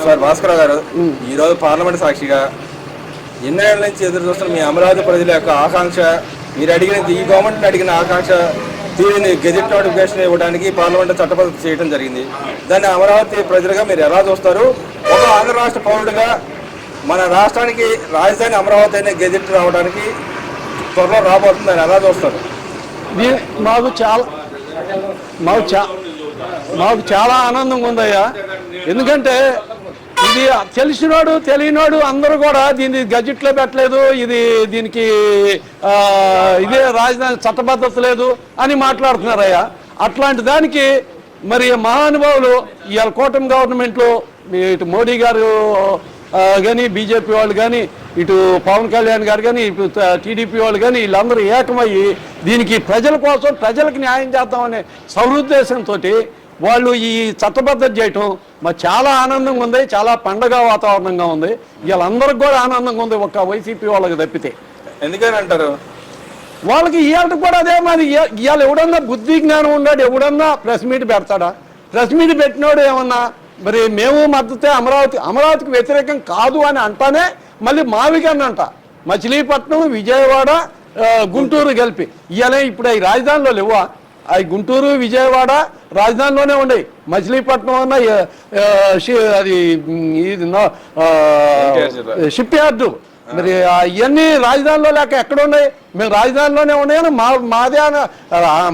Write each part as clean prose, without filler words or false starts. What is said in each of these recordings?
Sir Bhaskar గారు, ఈరోజు parliament సాక్షిగా ఎన్నేళ్ల నుంచి ఎదురు చూస్తున్న మీ అమరావతి ప్రజల యొక్క ఆకాంక్ష, మీరు అడిగిన ఈ గవర్నమెంట్ అడిగిన ఆకాంక్ష తీరిని గెజెట్ నోటిఫికేషన్ ఇవ్వడానికి పార్లమెంట్ చట్టబద్ధత చేయడం జరిగింది. దాన్ని అమరావతి ప్రజలుగా మీరు ఎలా చూస్తారు? ఒక ఆంధ్ర రాష్ట్ర పౌరుడిగా మన రాష్ట్రానికి రాజధాని అమరావతి అనే గెజెట్ రావడానికి త్వరలో రాబోతుంది, దాన్ని ఎలా చూస్తారు? మాకు చాలా ఆనందంగా ఉందయ్యా. ఎందుకంటే ఇది తెలిసినోడు తెలియనోడు అందరూ కూడా దీన్ని గజెట్లో పెట్టలేదు, దీనికి ఇదే రాజధాని చట్టబద్ధత లేదు అని మాట్లాడుతున్నారయ్యా. అట్లాంటి దానికి మరి మహానుభావులు ఇవాళ కూటమి గవర్నమెంట్లో ఇటు మోడీ గారు కానీ, బీజేపీ వాళ్ళు కానీ, ఇటు పవన్ కళ్యాణ్ గారు కానీ, ఇటు టీడీపీ వాళ్ళు కానీ వీళ్ళందరూ ఏకమయ్యి దీనికి ప్రజల కోసం ప్రజలకు న్యాయం చేద్దామనే సహృద్దేశంతో వాళ్ళు ఈ చట్టబద్ధత చేయటం మాకు చాలా ఆనందంగా ఉంది. చాలా పండగ వాతావరణంగా ఉంది. వీళ్ళందరికి కూడా ఆనందంగా ఉంది, ఒక వైసీపీ వాళ్ళకి తప్పితే. ఎందుకని అంటారు? వాళ్ళకి ఇవాళకి కూడా అదే మరి. ఇవాళ ఎవడన్నా బుద్ధి జ్ఞానం ఉన్నాడు, ఎవడన్నా ప్రెస్ మీట్ పెడతాడా? ప్రెస్ మీట్ పెట్టినోడు ఏమన్నా మరి మేము మద్దతే అమరావతికి వ్యతిరేకం కాదు అని అంటానే మళ్ళీ మావిగాన్ని అంట మచిలీపట్నం, విజయవాడ, గుంటూరు కలిపి ఇవాళ ఇప్పుడు ఈ రాజధానిలో లేవా? అవి గుంటూరు, విజయవాడ రాజధానిలోనే ఉండేవి. మచిలీపట్నం అన్న అది షిప్ యార్డు, మరి ఇవన్నీ రాజధానిలో లేక ఎక్కడ ఉన్నాయి? మేము రాజధానిలోనే ఉన్నాయని మాదే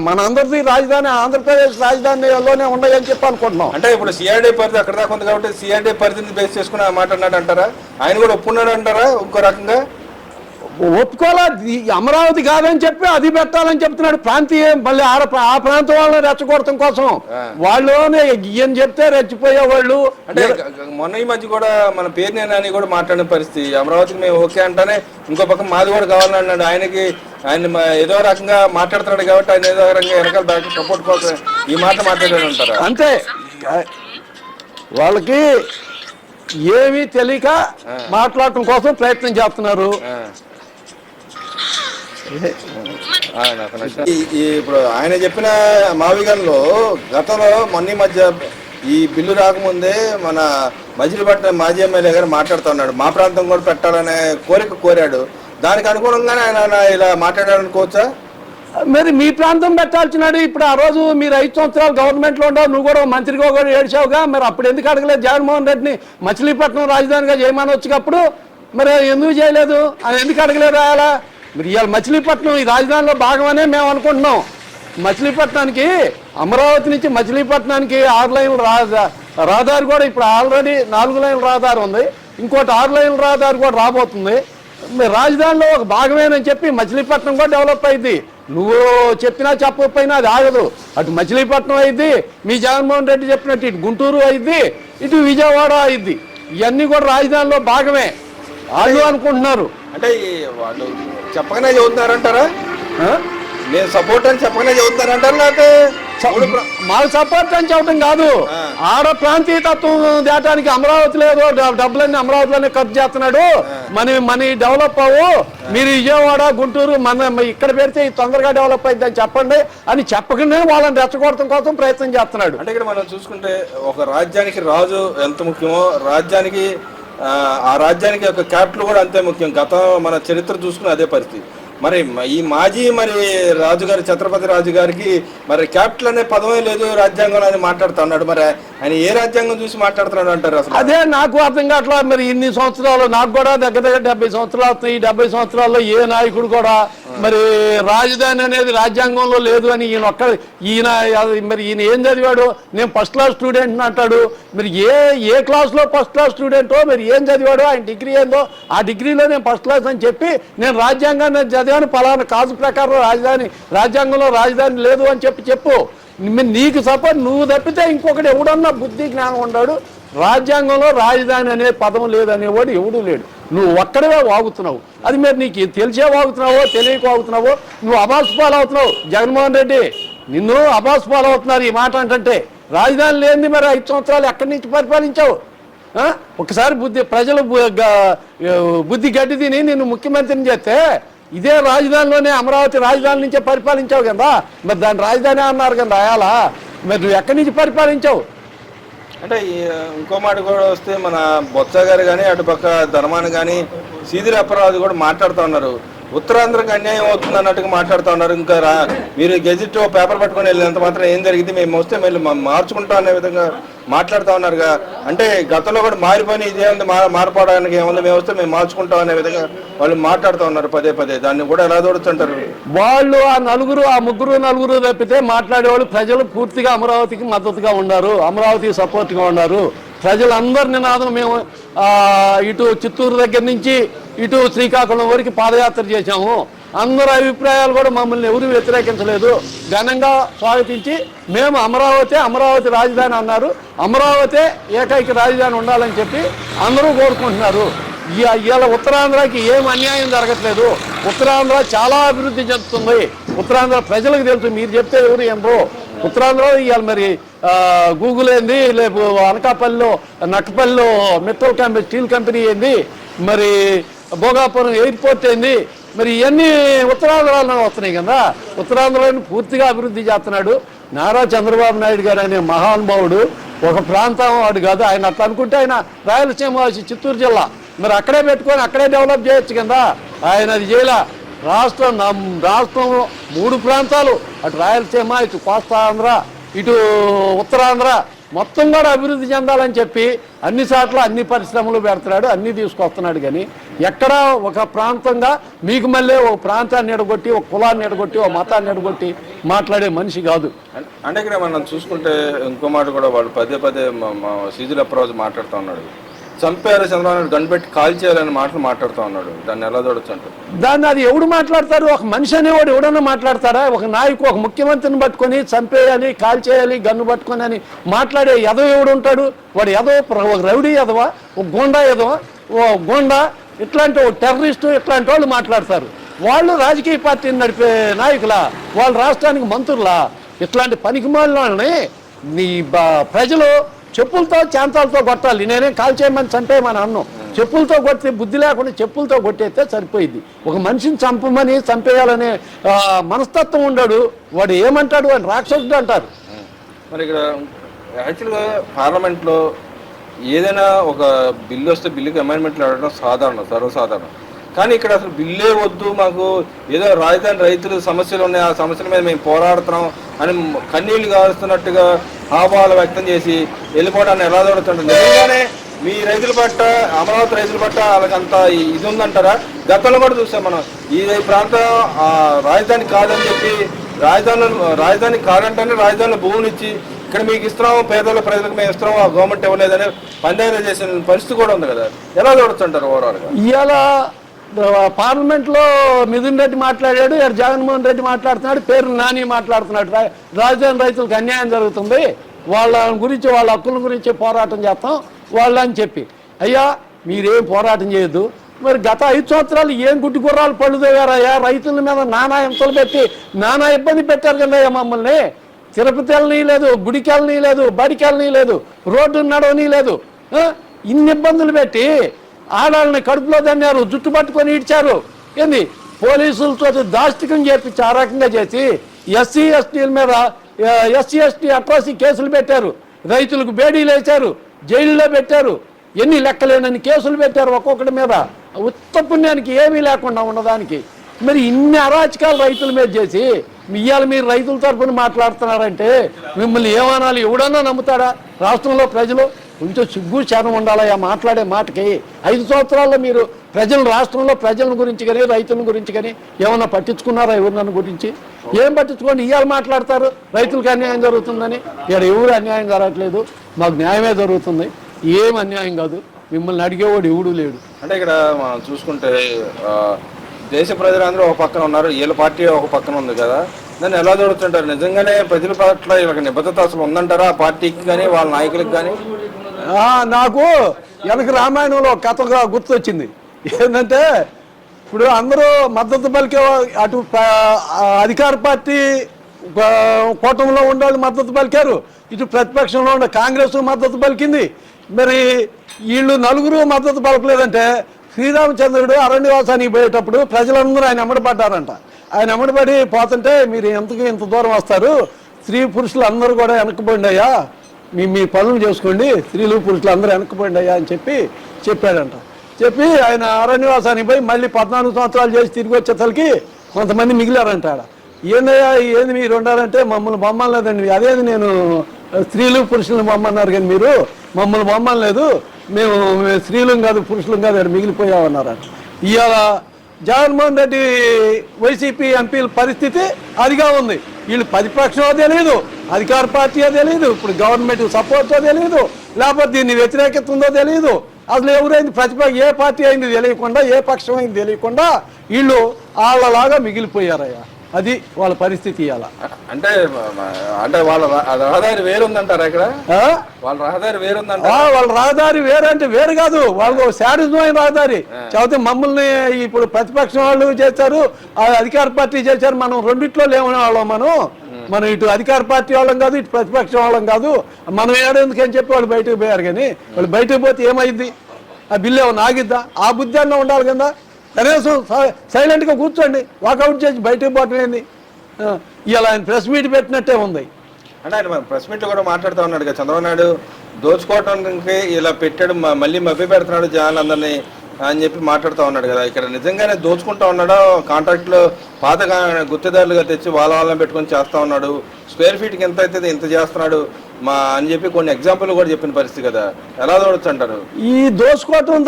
మనందరిది రాజధాని ఆంధ్రప్రదేశ్ రాజధానిలోనే ఉన్నాయని చెప్పి అనుకుంటున్నాం. అంటే ఇప్పుడు సిఆర్డీ పరిధి అక్కడ దాకా ఉంది కాబట్టి సిఆర్డీ పరిధిని బేస్ చేసుకుని ఆ మాట అన్నాడు అంటారా? ఆయన కూడా ఒప్పుకున్నాడు అంటారా? ఇంకో రకంగా ఒప్పుకోవాలా? అమరావతి కాదని చెప్పి అది పెట్టాలని చెప్తున్నాడు. ప్రాంతీయం మళ్ళీ ఆ ప్రాంతం వాళ్ళని రెచ్చగొడటం కోసం వాళ్ళనే ఈయన చెప్తే రెచ్చిపోయేవాళ్ళు. అంటే మొన్న ఈ మధ్య కూడా మన పేరునేని కూడా మాట్లాడిన పరిస్థితి, అమరావతికి మేము ఓకే అంటానే ఇంకో పక్క మాది కూడా కావాలని అన్నాడు. ఆయన ఏదో రకంగా మాట్లాడుతున్నాడు కాబట్టి ఆయన ఏదో రకంగా వెనకాల బ్యాక్ సపోర్ట్ కోసం ఈ మాట మాట్లాడాడు అంటారా? అంతే, వాళ్ళకి ఏమీ తెలియక మాట్లాడటం కోసం ప్రయత్నం చేస్తున్నారు. ఇప్పుడు ఆయన చెప్పిన మావిగన్లో గతంలో మొన్న మధ్య ఈ బిల్లు రాకముందే మన మజిలీపట్నం మాజీ ఎమ్మెల్యే గారు మాట్లాడుతున్నాడు, మా ప్రాంతం కూడా పెట్టాలనే కోరాడు. దానికి అనుగుణంగానే ఆయన ఇలా మాట్లాడాలనుకోవచ్చా? మరి మీ ప్రాంతం పెట్టాల్సినాడు. ఇప్పుడు ఆ రోజు మీరు 5 సంవత్సరాలు గవర్నమెంట్లో ఉండవు, నువ్వు కూడా మంత్రిగా కూడా ఏడ్చావుగా, మరి అప్పుడు ఎందుకు అడగలేదు జగన్మోహన్ రెడ్డిని మచిలీపట్నం రాజధానిగా చేయమని వచ్చినప్పుడు? మరి ఎందుకు చేయలేదు? అది ఎందుకు అడగలేదు? అలా మరి ఇవాళ మచిలీపట్నం ఈ రాజధానిలో భాగమనే మేము అనుకుంటున్నాం. మచిలీపట్నానికి అమరావతి నుంచి మచిలీపట్నానికి 6 లైన్ల రహదారి కూడా ఇప్పుడు ఆల్రెడీ 4 లైన్ల రహదారి ఉంది, ఇంకోటి 6 లైన్ల రహదారి కూడా రాబోతుంది. మరి రాజధానిలో ఒక భాగమేనని చెప్పి మచిలీపట్నం కూడా డెవలప్ అయింది. నువ్వు చెప్పినా చెప్పకపోయినా అది ఆగదు. అటు మచిలీపట్నం అయింది, మీ జగన్మోహన్ రెడ్డి చెప్పినట్టు ఇటు గుంటూరు అయింది, ఇటు విజయవాడ అయింది. ఇవన్నీ కూడా రాజధానిలో భాగమే వాళ్ళు అనుకుంటున్నారు. అంటే వాళ్ళు చెప్పగానే చదువుతున్నారంటారా? నేను సపోర్ట్ అని చెప్పగానే చదువుతున్నారంటారు, లేకపోతే మాకు సపోర్ట్ అని చెప్పడం కాదు, ఆడ ప్రాంతీయ తత్వం దాటానికి అమరావతి లేదు, డబ్బులన్నీ అమరావతిలోనే ఖర్చు చేస్తున్నాడు, మన డెవలప్ అవ్వు, మీరు విజయవాడ, గుంటూరు ఇక్కడ పెడితే తొందరగా డెవలప్ అయింది అని చెప్పండి అని చెప్పకుండా వాళ్ళని రెచ్చగొడటం కోసం ప్రయత్నం చేస్తున్నాడు. అంటే ఇక్కడ మనం చూసుకుంటే ఒక రాజ్యానికి రాజు ఎంత ముఖ్యమో ఆ రాజ్యానికి ఒక క్యాపిటల్ కూడా అంతే ముఖ్యం. గతం మన చరిత్ర చూసుకుని అదే పరిస్థితి. మరి ఈ మాజీ రాజుగారి ఛత్రపతి రాజు గారికి మరి క్యాపిటల్ అనే పదమే లేదు రాజ్యాంగంలో అని మాట్లాడుతున్నాడు. మరి ఆయన ఏ రాజ్యాంగం చూసి మాట్లాడుతున్నాడు అంటారు? అసలు అదే నాకు అర్థం కావట్లా. మరి ఇన్ని సంవత్సరాలు నాకు కూడా దగ్గర 70 సంవత్సరాలు అవుతాయి. ఈ 70 సంవత్సరాల్లో ఏ నాయకుడు కూడా మరి రాజధాని అనేది రాజ్యాంగంలో లేదు అని ఈయన మరి ఈయన ఏం చదివాడు? నేను ఫస్ట్ క్లాస్ స్టూడెంట్ అంటాడు. మరి ఏ క్లాస్లో ఫస్ట్ క్లాస్ స్టూడెంటో మరి ఏం చదివాడో, ఆయన డిగ్రీ ఏందో, ఆ డిగ్రీలో నేను ఫస్ట్ క్లాస్ అని చెప్పి నేను రాజ్యాంగాన్ని చదివాను, పలానా కాజు ప్రకారం రాజ్యాంగంలో రాజధాని లేదు అని చెప్పు. నీకు సపోర్ట్ నువ్వు తప్పితే ఇంకొకటి ఎవడన్నా బుద్ధి జ్ఞానం ఉన్నాడు. రాజ్యాంగంలో రాజధాని అనే పదం లేదనేవాడు ఎవడూ లేడు. నువ్వు ఒక్కడే వాగుతున్నావు. అది మరి నీకు తెలిసే వాగుతున్నావో తెలియక వాగుతున్నావో, నువ్వు అబాస్ పాలవుతున్నావు. జగన్మోహన్ రెడ్డి నిన్ను అబాస్ పాలవుతున్నారు ఈ మాట అంటే. రాజధాని లేనిది మరి 5 సంవత్సరాలు ఎక్కడి నుంచి పరిపాలించావు? ఒకసారి ప్రజలు బుద్ధి గడ్డి తిని నిన్ను ముఖ్యమంత్రిని చేస్తే ఇదే రాజధానిలోనే అమరావతి రాజధాని నుంచే పరిపాలించావు కదా. మరి దాని రాజధాని అన్నారు కదా రాయాలా? మరి నువ్వు ఎక్కడి నుంచి పరిపాలించావు? అంటే ఇంకో మాట కూడా వస్తే మన బొత్స గారు కానీ అటుపక్క ధర్మాన్ని కానీ సీదిరి అప్పరాజు కూడా మాట్లాడుతూ ఉన్నారు, ఉత్తరాంధ్రకి అన్యాయం అవుతుంది అన్నట్టుగా మాట్లాడుతూ ఉన్నారు. ఇంకా మీరు గెజిట్ పేపర్ పట్టుకొని వెళ్ళినంత మాత్రం ఏం జరిగింది, మేము వస్తే మేము మార్చుకుంటాం అనే విధంగా మాట్లాడుతూ ఉన్నారుగా. అంటే గతంలో కూడా మారిపోయి ఇదేముంది మారిపోవడానికి ఏముంది, మేము వస్తే మేము మార్చుకుంటాం అనే విధంగా వాళ్ళు మాట్లాడుతూ ఉన్నారు పదే పదే. దాన్ని కూడా ఎలా చూడొచ్చుంటారు వాళ్ళు? ఆ ముగ్గురు నలుగురు తప్పితే మాట్లాడేవాళ్ళు ప్రజలు పూర్తిగా అమరావతికి మద్దతుగా ఉన్నారు, అమరావతికి సపోర్ట్గా ఉన్నారు. ప్రజలందరి నినాదం మేము ఇటు చిత్తూరు దగ్గర నుంచి ఇటు శ్రీకాకుళం వరకు పాదయాత్ర చేశాము. అందరి అభిప్రాయాలు కూడా మమ్మల్ని ఎవరు వ్యతిరేకించలేదు, ఘనంగా స్వాగతించి మేము అమరావతి రాజధాని అన్నారు, అమరావతి ఏకైక రాజధాని ఉండాలని చెప్పి అందరూ కోరుకుంటున్నారు. ఇవాళ ఉత్తరాంధ్రకి ఏం అన్యాయం జరగట్లేదు, ఉత్తరాంధ్ర చాలా అభివృద్ధి చెందుతుంది. ఉత్తరాంధ్ర ప్రజలకు తెలుసు, మీరు చెప్తే ఎవరు ఏమో. ఉత్తరాంధ్రలో ఇవాళ మరి గూగుల్ ఏంది, లేపు అనకాపల్లిలో నక్కపల్లిలో మెట్రల్ స్టీల్ కంపెనీ ఏంది, మరి భోగాపురం ఎయిర్పోర్ట్ ఏంది, మరి ఇవన్నీ ఉత్తరాంధ్రలో వస్తున్నాయి కదా. ఉత్తరాంధ్రలో పూర్తిగా అభివృద్ధి చేస్తున్నాడు నారా చంద్రబాబు నాయుడు గారు అనే మహానుభావుడు. ఒక ప్రాంతం వాడు కాదు ఆయన. అట్లా అనుకుంటే ఆయన రాయలసీమ చిత్తూరు జిల్లా మరి అక్కడే పెట్టుకొని అక్కడే డెవలప్ చేయొచ్చు కదా. ఆయన అది చేయలే. రాష్ట్రం 3 ప్రాంతాలు, అటు రాయలసీమ, ఇటు కోస్తాంధ్ర, ఇటు ఉత్తరాంధ్ర మొత్తం కూడా అభివృద్ధి చెందాలని చెప్పి అన్ని చోట్ల అన్ని పరిశ్రమలు పెడుతున్నాడు, అన్నీ తీసుకొస్తున్నాడు. కానీ ఎక్కడా ఒక ప్రాంతంగా మీకు మళ్ళీ ఒక ప్రాంతాన్ని ఎడగొట్టి, ఒక కులాన్ని ఎడగొట్టి, ఒక మతాన్ని ఎడగొట్టి మాట్లాడే మనిషి కాదు. అంటే ఇక్కడ మనం చూసుకుంటే ఇంకో మాట కూడా వాళ్ళు పదే పదే సీజుల అప్రాజు మాట్లాడుతూ ఉన్నాడు, చంపారు చంద్రబాబు నాయుడు గన్పెట్టి కాల్ చేయాలని మాటలు మాట్లాడుతూ ఉన్నాడు. దాన్ని ఎలా చూడొచ్చు అంటారు? దాన్ని అది ఎవడు మాట్లాడతారు? ఒక మనిషి అనేవాడు ఎవడన్నా మాట్లాడతారా? ఒక నాయకు ఒక ముఖ్యమంత్రిని పట్టుకొని చంపేయాలి, కాల్ చేయాలి, గన్ను పట్టుకొని అని మాట్లాడే ఎదవ ఎవడు ఉంటాడు? వాడు ఒక రౌడీ ఎదవా, ఒక గోండా ఎదవా, ఓ గోండా ఇట్లాంటి ఒక టెర్రరిస్టు ఇట్లాంటి వాళ్ళు మాట్లాడతారు. వాళ్ళు రాజకీయ పార్టీని నడిపే నాయకులా? వాళ్ళు రాష్ట్రానికి మంత్రులా? ఇట్లాంటి పనికిమాలిన వాళ్ళని నీ ప్రజలు చెప్పులతో చాంతాలతో కొట్టాలి. నేనేం కాల్ చేయమని చంపేయమని అన్నాను. చెప్పులతో కొడితే బుద్ధి లేకుండా చెప్పులతో కొట్టేస్తే సరిపోయింది. ఒక మనిషిని చంపేయాలనే మనస్తత్వం ఉండడు. వాడు ఏమంటాడు అని రాక్షసుడు అంటారు. మరి ఇక్కడ యాక్చువల్గా పార్లమెంట్లో ఏదైనా ఒక బిల్లు వస్తే బిల్లుకి అమెండ్మెంట్లు అడగడం సర్వసాధారణం. కానీ ఇక్కడ అసలు బిల్లే వద్దు, మాకు ఏదో రాజధాని రైతులు సమస్యలు ఉన్నాయి, ఆ సమస్యల మీద మేము పోరాడుతున్నాం అని కన్నీళ్లు కారుస్తున్నట్టుగా హావభావాలు వ్యక్తం చేసి వెళ్ళిపోవడాన్ని ఎలా చూడుతుంటారు? నిజంగానే మీ రైతుల పట్ల, అమరావతి రైతుల పట్ల వాళ్ళకంత ఇది ఉందంటారా? గతంలో కూడా చూసాం మనం, ఈ ప్రాంతం రాజధాని కాదని చెప్పి రాజధాని కాదంటేనే రాజధానిలో భూములు ఇచ్చి ఇక్కడ మీకు ఇస్తున్నాము, పేదల ప్రజలకు మేము ఇస్తున్నాము, ఆ గవర్నమెంట్ ఇవ్వలేదని పంచాయతీ చేసిన పరిస్థితి కూడా ఉంది కదా. ఎలా చూడొచ్చుంటారు ఓవరాల్గా? ఇవాళ పార్లమెంట్లో మిథున్ రెడ్డి మాట్లాడాడు, జగన్మోహన్ రెడ్డి మాట్లాడుతున్నాడు, పేరు నాని మాట్లాడుతున్నాడు. రాజధాని రైతులకు అన్యాయం జరుగుతుంది, వాళ్ళ గురించి వాళ్ళ హక్కుల గురించి పోరాటం చేస్తాం వాళ్ళని చెప్పి. అయ్యా మీరేం పోరాటం చేయొద్దు. మరి గత 5 సంవత్సరాలు ఏం గుడ్డి గుర్రాలు పళ్ళుదేవారయ్యా? రైతుల మీద నానా హింసలు పెట్టి నానా ఇబ్బంది పెట్టారు కదయ్యా మమ్మల్ని. తిరుపతి వెళ్ళని లేదు, గుడికి వెళ్ళని లేదు, బడికి వెళ్ళని లేదు, రోడ్డు నడవని లేదు. ఇన్ని ఇబ్బందులు పెట్టి ఆడాలని కడుపులో దన్నారు, జుట్టు పట్టుకొని ఇడ్చారు. ఏంది పోలీసులతో దాష్టికం చేపించి ఆ రకంగా చేసి ఎస్సీ ఎస్టీల మీద ఎస్సీ ఎస్టీ అట్రాసిటీ కేసులు పెట్టారు, రైతులకు బేడీలు వేశారు, జైల్లో పెట్టారు, ఎన్ని లెక్కలేనని కేసులు పెట్టారు ఒక్కొక్కటి మీద. ఉత్త పుణ్యానికి ఏమీ లేకుండా ఉన్నదానికి మరి ఇన్ని అరాచకాలు రైతుల మీద చేసి ఇవాళ మీరు రైతుల తరఫున మాట్లాడుతున్నారంటే మిమ్మల్ని ఏమనాలి? ఎవడన్నా నమ్ముతాడా? రాష్ట్రంలో ప్రజలు కొంచెం సిగ్గు శరం ఉండాలయ్యా మాట్లాడే మాటకి. 5 సంవత్సరాల్లో మీరు రాష్ట్రంలో ప్రజల గురించి కానీ రైతుల గురించి కానీ ఏమన్నా పట్టించుకున్నారా? ఎవరినన్న గురించి ఏం పట్టించుకోండి. ఇవాళ మాట్లాడతారు రైతులకు అన్యాయం జరుగుతుందని. ఇక్కడ ఎవరు అన్యాయం జరగట్లేదు, మాకు న్యాయమే జరుగుతుంది. ఏం అన్యాయం కాదు. మిమ్మల్ని అడిగేవాడు ఎవడూ లేడు. అంటే ఇక్కడ మనం చూసుకుంటే దేశ ప్రజలందరూ ఒక పక్కన ఉన్నారు, వీళ్ళ పార్టీ ఒక పక్కన ఉంది కదా. దాన్ని ఎలా చూడుతుంటారు? నిజంగానే ప్రజల పట్ల వీళ్ళకి నిబద్ధత అసలు ఉందంటారా ఆ పార్టీకి కానీ వాళ్ళ నాయకులకు కానీ? నాకు వెనక రామాయణంలో కథగా గుర్తొచ్చింది. ఏంటంటే ఇప్పుడు అందరూ మద్దతు పలికే, అటు అధికార పార్టీ కూటమిలో ఉండాలి మద్దతు పలికారు, ఇటు ప్రతిపక్షంలో ఉన్న కాంగ్రెస్ మద్దతు పలికింది. మరి వీళ్ళు నలుగురు మద్దతు పలకలేదంటే శ్రీరామచంద్రుడు అరణ్యవాసానికి పోయేటప్పుడు ప్రజలందరూ ఆయన ఎమ్మడిపడ్డారంట. ఆయన ఎమ్మడిపడి పోతుంటే మీరు ఇంత దూరం వస్తారు, స్త్రీ పురుషులు అందరూ కూడా వెనక్కిపోండి అయ్యా, మీ పనులు చేసుకోండి, స్త్రీలు పురుషులు అందరూ వెనక్కిపోండి అయ్యా అని చెప్పాడంట. చెప్పి ఆయన అరణ్యవాసానికి పోయి మళ్ళీ 14 సంవత్సరాలు చేసి తిరిగి వచ్చేసరికి కొంతమంది మిగిలారంట. ఆడ ఏందయ్యా ఏంది మీరు ఉండాలంటే మమ్మల్ని బొమ్మలేదండి. అదేది నేను స్త్రీలు పురుషులను బొమ్మన్నారు కానీ మీరు మమ్మల్ని బొమ్మలేదు, మేము స్త్రీలు కాదు పురుషులు కాదు అని మిగిలిపోయామన్నారంట. ఇవాళ జగన్మోహన్ రెడ్డి వైసీపీ ఎంపీల పరిస్థితి అదిగా ఉంది. వీళ్ళు ప్రతిపక్షమో తెలియదు, అధికార పార్టీయో తెలియదు, ఇప్పుడు గవర్నమెంట్ సపోర్టో తెలియదు, లేకపోతే దీన్ని వ్యతిరేకత ఉందో తెలియదు. అసలు ఎవరైంది ప్రతిపక్ష ఏ పార్టీ అయింది తెలియకుండా, ఏ పక్షం అయింది తెలియకుండా వీళ్ళు వాళ్ళలాగా మిగిలిపోయారయ్యా. అది వాళ్ళ పరిస్థితి ఇవాళ. అంటే వాళ్ళ రహదారి వేరుందంటారా ఇక్కడ? వాళ్ళ రహదారి వేరుందంట. వాళ్ళ రహదారి వేరంటే వేరు కాదు, వాళ్ళకు శాడిజమైన రహదారి. చదివితే మమ్మల్ని ఇప్పుడు ప్రతిపక్షం వాళ్ళు చేశారు, అధికార పార్టీ చేశారు, మనం రెండిట్లో లేవనే వాళ్ళం. మనం ఇటు అధికార పార్టీ వాళ్ళం కాదు, ఇటు ప్రతిపక్షం వాళ్ళం కాదు. మనం ఏడెందుకని చెప్పి వాళ్ళు బయటకు పోయారు. కానీ వాళ్ళు బయటకు పోతే ఏమైంది? ఆ బిల్లు ఏమన్నా ఆగిద్దా? ఆ బుద్ధి అన్న ఉండాలి కదా. కనీసం సైలెంట్గా కూర్చోండి, వాకౌట్ చేసి బయటకు పోవటం ఏంది? ఇలా ఆయన ప్రెస్ మీట్ పెట్టినట్టే ఉంది. అంటే ఆయన ప్రెస్ మీట్లో కూడా మాట్లాడుతూ ఉన్నాడు కదా, చంద్రబాబు నాయుడు దోచుకోవటానికి ఇలా పెట్టాడు, మళ్ళీ మభ్య పెడుతున్నాడు జనాలందరినీ అని చెప్పి మాట్లాడుతూ ఉన్నాడు కదా. ఇక్కడ నిజంగానే దోచుకుంటా ఉన్నాడో, కాంట్రాక్ట్లో పాత గుత్తేదారులుగా తెచ్చి వాళ్ళని పెట్టుకొని చేస్తూ ఉన్నాడు, స్క్వేర్ ఫీట్కి ఎంత అవుతుంది ఇంత చేస్తున్నాడు అని చెప్పి కొన్ని ఎగ్జాంపుల్ కూడా చెప్పిన పరిస్థితి కదా. ఎలా చూడొచ్చు అంటారు? ఈ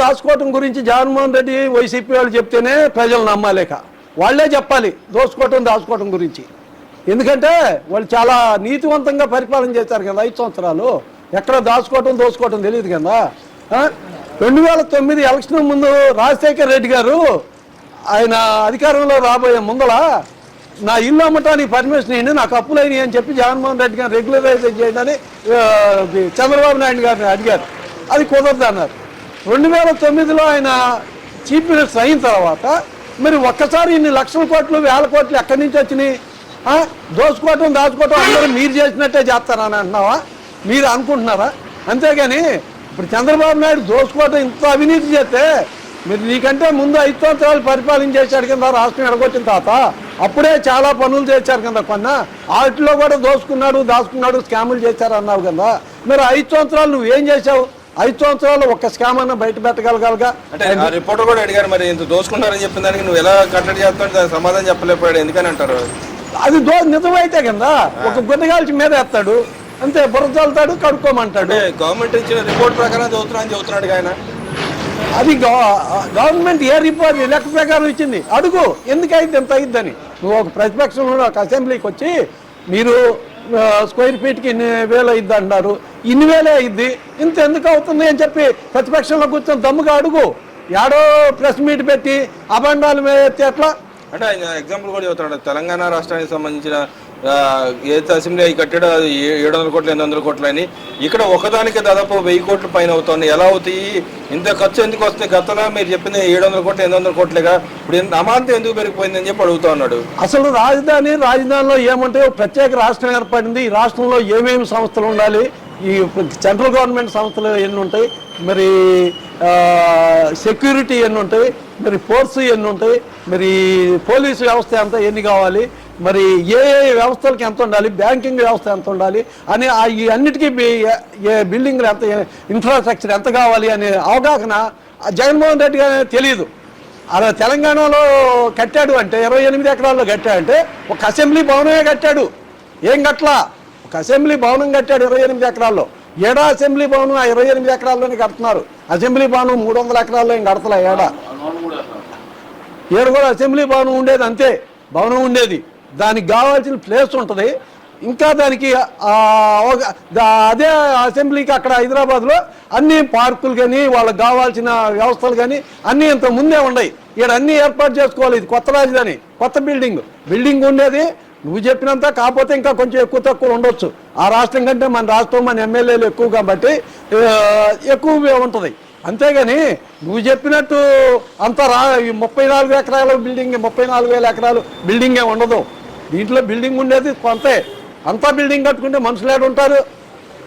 దాచుకోవటం గురించి జగన్మోహన్ రెడ్డి వైసీపీ వాళ్ళు చెప్తేనే ప్రజలు నమ్మాలేక, వాళ్ళే చెప్పాలి దాచుకోవటం గురించి. ఎందుకంటే వాళ్ళు చాలా నీతివంతంగా పరిపాలన చేశారు కదా 5 సంవత్సరాలు. ఎక్కడ దోచుకోవటం తెలియదు కదా. 2009 ఎలక్షన్ ముందు రాజశేఖర్ రెడ్డి గారు ఆయన అధికారంలో రాబోయే ముందల నా ఇల్లు అమ్మటానికి పర్మిషన్ ఇవ్వండి, నాకు అప్పులైనవి అని చెప్పి జగన్మోహన్ రెడ్డి గారు రెగ్యులరైజ్ చేయడానికి చంద్రబాబు నాయుడు గారిని అడిగారు. అది కుదరదు అన్నారు. 2009లో ఆయన చీఫ్ మినిస్టర్ అయిన తర్వాత మరి ఒక్కసారి ఇన్ని లక్షల కోట్లు వేల కోట్లు ఎక్కడి నుంచి వచ్చినాయి? దాచుకోవటం అందరూ మీరు చేసినట్టే చేస్తారని అంటున్నావా? మీరు అనుకుంటున్నారా? అంతేగాని ఇప్పుడు చంద్రబాబు నాయుడు దోచుకోవటం ఇంత అవినీతి చేస్తే మీరు నీకంటే ముందు 5 సంవత్సరాలు పరిపాలన చేశాడు కింద రాష్ట్రం ఎడగొట్టిన తర్వాత అప్పుడే చాలా పనులు చేశారు కదా. వాటిలో కూడా దాచుకున్నాడు స్కాములు చేశారు అన్నావు కదా. మరి 5 సంవత్సరాలు నువ్వేం చేశావు? 5 సంవత్సరాలు ఒక్క స్కామ్ అన్న బయట పెట్టగలగాలిగా. అంటే రిపోర్టర్ కూడా అడిగారు, మరి ఇంత దోచుకున్నారని చెప్పిన దానికి నువ్వు ఎలా కట్టడి చేస్తావు? దానికి సమాధానం చెప్పలేకపోయాడు, ఎందుకని అంటారు? అది నిజమైతే కదా ఒక గుడ్డగాల్చి మీద వేస్తాడు అంతే, బుర్ర చల్లుతాడు, కడుక్కోమంటాడు. గవర్నమెంట్ ఇచ్చిన రిపోర్ట్ ప్రకారం చదువుతున్నాడు ఆయన. అది గవర్నమెంట్ ఏ రిపోర్ట్ లెక్క ప్రకారం ఇచ్చింది అడుగు, ఎందుకు అయింది ఎంత అయిందని. నువ్వు ఒక ప్రతిపక్షంలో ఒక అసెంబ్లీకి వచ్చి మీరు స్క్వేర్ ఫీట్కి ఇన్ని వేలు అయింది అంటారు, ఇన్ని వేలే అయింది, ఇంత ఎందుకు అవుతుంది అని చెప్పి ప్రతిపక్షంలో కూర్చొని దమ్ముగా అడుగు. ఏడో ప్రెస్ మీట్ పెట్టి అబండాలు ఎత్తి ఎట్లా? అంటే ఆయన ఎగ్జాంపుల్ కూడా చెబుతున్నాడు, తెలంగాణ రాష్ట్రానికి సంబంధించిన ఏదైతే అసెంబ్లీ అవి కట్టాడో 700 కోట్లు 800 కోట్లు అని, ఇక్కడ ఒకదానికి దాదాపు 1000 కోట్ల పైన అవుతుంది. ఎలా అవుతాయి? ఇంత ఖర్చు ఎందుకు వస్తుంది? గతంలో మీరు చెప్పింది 700 కోట్లు 800 కోట్లేగా, ఇప్పుడు అమాంతం ఎందుకు పెరిగిపోయింది అని చెప్పి అడుగుతా ఉన్నాడు. అసలు రాజధానిలో ఏమంటే ప్రత్యేక రాష్ట్రం ఏర్పడింది. ఈ రాష్ట్రంలో ఏమేమి సంస్థలు ఉండాలి, ఈ సెంట్రల్ గవర్నమెంట్ సంస్థలు ఎన్ని ఉంటాయి, మరి సెక్యూరిటీ ఎన్ని ఉంటాయి, మరి ఫోర్స్ ఎన్ని ఉంటాయి, మరి పోలీసు వ్యవస్థ ఎంత ఎన్ని కావాలి, మరి ఏ వ్యవస్థలకి ఎంత ఉండాలి, బ్యాంకింగ్ వ్యవస్థ ఎంత ఉండాలి అని ఈ అన్నిటికీ బిల్డింగ్లు ఎంత, ఇన్ఫ్రాస్ట్రక్చర్ ఎంత కావాలి అనే అవగాహన జగన్మోహన్ రెడ్డి గారికి తెలియదు. అలా తెలంగాణలో కట్టాడు అంటే 28 ఎకరాల్లో కట్టాడంటే ఒక అసెంబ్లీ భవనమే కట్టాడు, ఏం కట్టలా. ఒక అసెంబ్లీ భవనం కట్టాడు 28 ఎకరాల్లో. ఏడా అసెంబ్లీ భవనం ఆ 28 ఎకరాల్లోనే కడుతున్నారు. అసెంబ్లీ భవనం 300 ఎకరాల్లో ఏం కడతలా. ఏడు కూడా అసెంబ్లీ భవనం ఉండేది, అంతే భవనం ఉండేది. దానికి కావాల్సిన ప్లేస్ ఉంటుంది. ఇంకా దానికి అదే అసెంబ్లీకి అక్కడ హైదరాబాద్లో అన్ని పార్కులు కానీ వాళ్ళకి కావాల్సిన వ్యవస్థలు కానీ అన్నీ ఇంత ముందే ఉన్నాయి. ఇక్కడ అన్నీ ఏర్పాటు చేసుకోవాలి. ఇది కొత్త రాజధాని, కొత్త బిల్డింగ్ ఉండేది నువ్వు చెప్పినంత, కాకపోతే ఇంకా కొంచెం ఎక్కువ తక్కువ ఉండొచ్చు. ఆ రాష్ట్రం కంటే మన రాష్ట్రం, మన ఎమ్మెల్యేలు ఎక్కువ కాబట్టి ఎక్కువ ఉంటుంది. అంతేగాని నువ్వు చెప్పినట్టు అంత 34 ఎకరాల బిల్డింగ్, 34,000 ఎకరాలు బిల్డింగే ఉండదు. దీంట్లో బిల్డింగ్ ఉండేది కొంతే. అంతా బిల్డింగ్ కట్టుకుంటే మనుషులు ఏడు ఉంటారు?